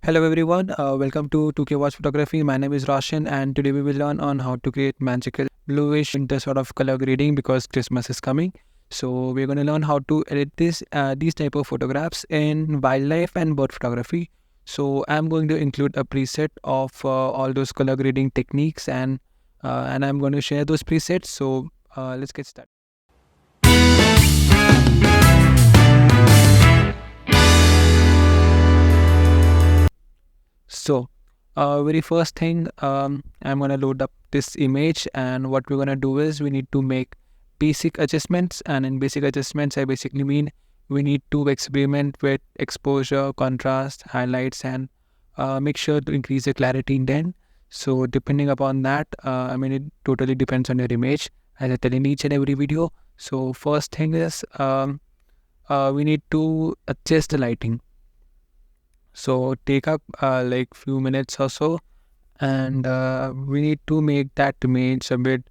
Hello everyone, welcome to 2K Watch Photography. My name is Roshan and today we will learn on how to create magical bluish winter sort of color grading because Christmas is coming. So we're going to learn how to edit these type of photographs in wildlife and bird photography. So I'm going to include a preset of all those color grading techniques and I'm going to share those presets. So let's get started. So, very first thing, I'm gonna load up this image, and what we're gonna do is we need to make basic adjustments. And in basic adjustments, I basically mean we need to experiment with exposure, contrast, highlights, and make sure to increase the clarity in then. So, depending upon that, it totally depends on your image, as I tell in each and every video. So, first thing is we need to adjust the lighting. So take up like few minutes or so, and we need to make that image a bit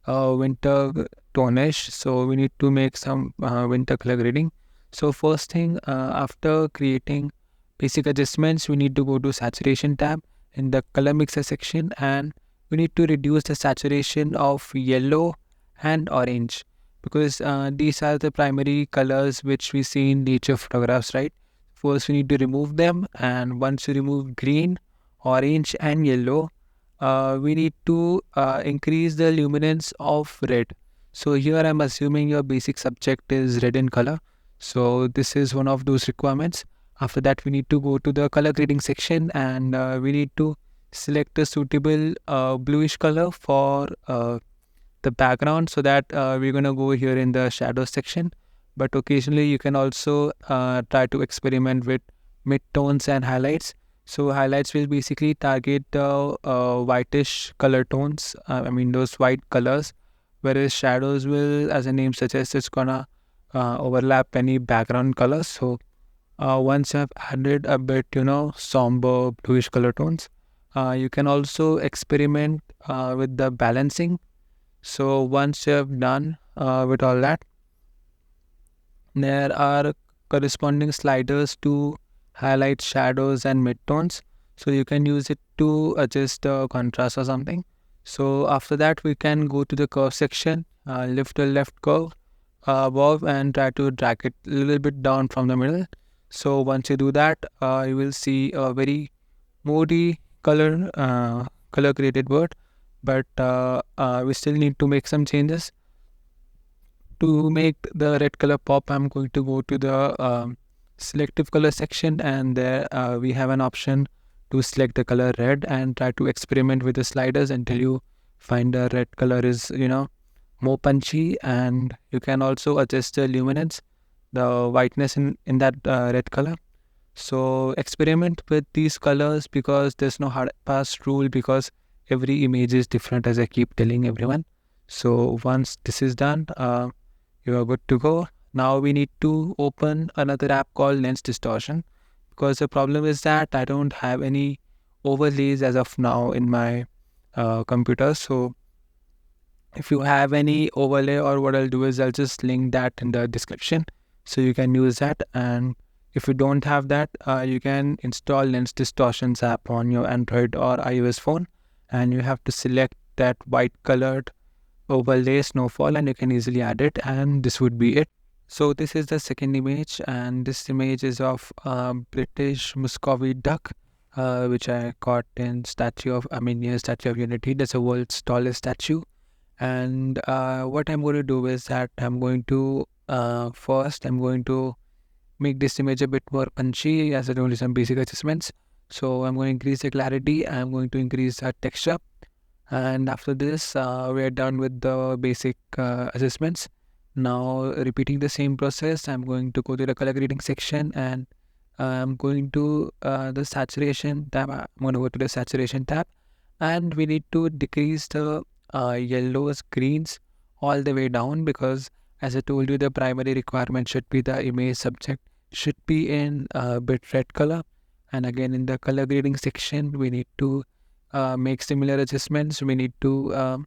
winter tonish. So we need to make some winter color grading. So first thing, after creating basic adjustments, we need to go to saturation tab in the color mixer section, and we need to reduce the saturation of yellow and orange because these are the primary colors which we see in nature photographs, right? First, we need to remove them, and once you remove green, orange, and yellow, we need to increase the luminance of red. So here I'm assuming your basic subject is red in color. So this is one of those requirements. After that, we need to go to the color grading section, and we need to select a suitable bluish color for the background, so that we're going to go here in the shadow section. But occasionally you can also try to experiment with mid-tones and highlights. So highlights will basically target the whitish color tones, those white colors, whereas shadows will, as the name suggests, it's gonna overlap any background colors. So once I've added a bit, somber bluish color tones, you can also experiment with the balancing. So once you have done with all that, there are corresponding sliders to highlight shadows and midtones. So you can use it to adjust the contrast or something. So after that, we can go to the curve section, lift the left curve above and try to drag it a little bit down from the middle. So once you do that, you will see a very moody color created bird, but we still need to make some changes. To make the red color pop, I'm going to go to the selective color section, and there we have an option to select the color red and try to experiment with the sliders until you find the red color is more punchy. And you can also adjust the luminance, the whiteness in that red color. So experiment with these colors because there's no hard fast rule, because every image is different, as I keep telling everyone. So once this is done, you are good to go. Now we need to open another app called Lens Distortion, because the problem is that I don't have any overlays as of now in my computer. So if you have any overlay, or what I'll do is I'll just link that in the description so you can use that. And if you don't have that, you can install Lens Distortions app on your Android or iOS phone, and you have to select that white colored overlay snowfall, and you can easily add it, and this would be it. So this is the second image, and this image is of British Muscovy duck, which I caught in near Statue of Unity. That's the world's tallest statue. And what I'm going to do is that I'm going to make this image a bit more punchy, as I told you, some basic adjustments. So I'm going to increase the clarity, I'm going to increase the texture, and after this we are done with the basic adjustments. Now repeating the same process, I'm going to go to the color grading section, and I'm going to the saturation tab. I'm going to go to the saturation tab, and we need to decrease the yellows, greens all the way down, because as I told you, the primary requirement should be the image subject should be in a bit red color. And again, in the color grading section, we need to make similar adjustments. We need to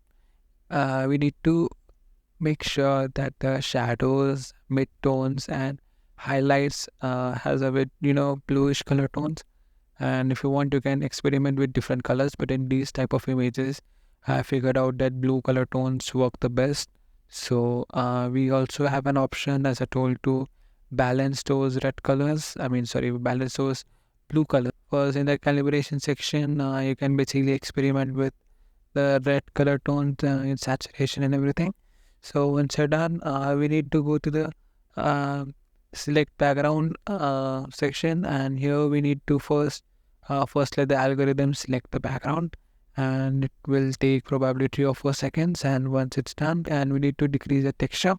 make sure that the shadows, midtones, and highlights has a bit bluish color tones. And if you want, you can experiment with different colors, but in these type of images I figured out that blue color tones work the best. So we also have an option, as I told, to balance those red colors, balance those blue colors. Because in the calibration section, you can basically experiment with the red color tones in saturation and everything. So once you're done, we need to go to the uh, select background section, and here we need to first let the algorithm select the background, and it will take probably 3 or 4 seconds. And once it's done, and we need to decrease the texture.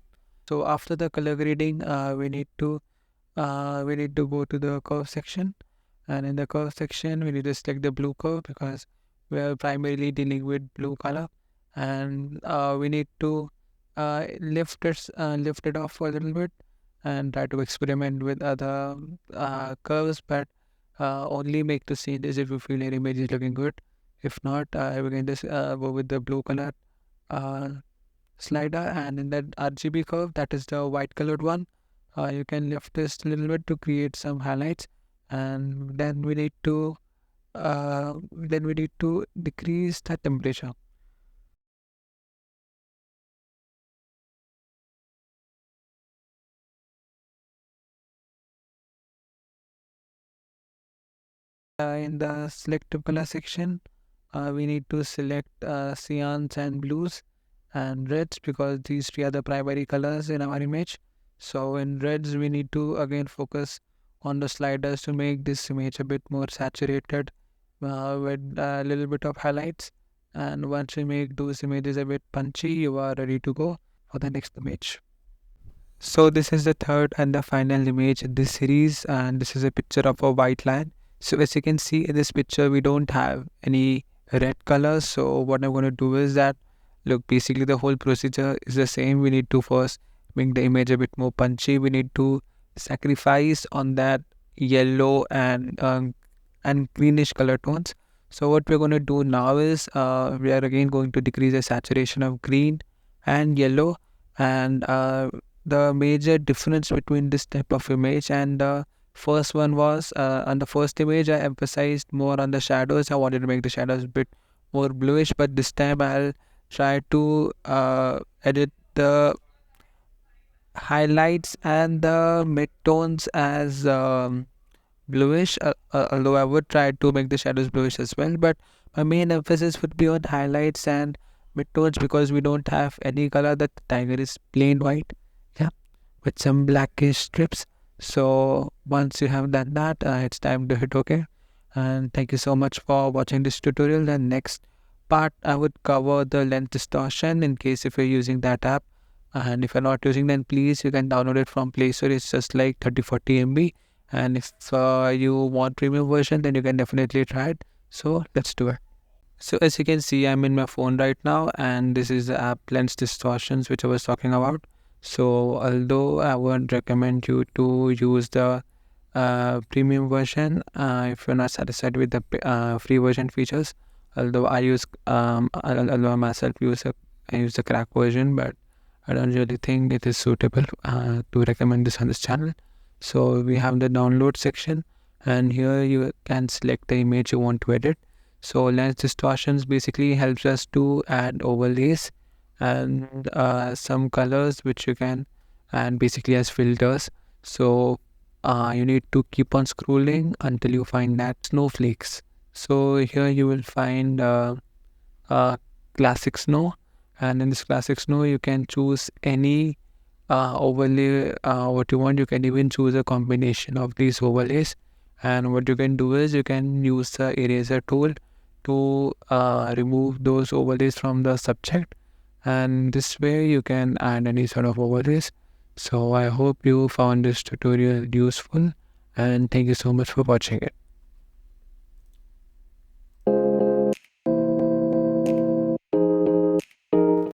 So after the color grading, we need to go to the curve section, and in the curve section we need to select the blue curve because we are primarily dealing with blue color. And we need to lift it off a little bit and try to experiment with other curves, but only make the changes if you feel your image is looking good. If not, we can just go with the blue color uh, slider, and in that RGB curve, that is the white colored one, you can lift this a little bit to create some highlights. And then we need to decrease the temperature. In the selective color section, we need to select cyans and blues and reds because these three are the primary colors in our image. So in reds, we need to again focus on the sliders to make this image a bit more saturated with a little bit of highlights. And once you make those images a bit punchy, you are ready to go for the next image. So this is the third and the final image in this series, and this is a picture of a white line. So as you can see in this picture, we don't have any red colors. So what I'm going to do is that, look, basically the whole procedure is the same. We need to first make the image a bit more punchy. We need to sacrifice on that yellow and greenish color tones. So what we're going to do now is we are again going to decrease the saturation of green and yellow. And the major difference between this type of image and the first one was, on the first image I emphasized more on the shadows. I wanted to make the shadows a bit more bluish, but this time I'll try to edit the highlights and the midtones as bluish, although I would try to make the shadows bluish as well. But my main emphasis would be on highlights and midtones because we don't have any color. The tiger is plain white, yeah, with some blackish strips. So once you have done that, it's time to hit OK. And thank you so much for watching this tutorial. The next part, I would cover the lens distortion in case if you're using that app. And if you're not using, then please, you can download it from Play Store. It's just like 30-40 MB. And if you want premium version, then you can definitely try it. So let's do it. So as you can see, I'm in my phone right now, and this is the app Lens Distortions, which I was talking about. So although I would recommend you to use the premium version if you're not satisfied with the free version features, although although I myself I use the crack version, but I don't really think it is suitable to recommend this on this channel. So we have the download section, and here you can select the image you want to edit. So lens distortions basically helps us to add overlays and some colors which you can, and basically as filters. So you need to keep on scrolling until you find that snowflakes. So here you will find classic snow, and in this classic snow you can choose any overlay what you want. You can even choose a combination of these overlays, and what you can do is you can use the eraser tool to remove those overlays from the subject, and this way you can add any sort of overlays. So I hope you found this tutorial useful, and thank you so much for watching it.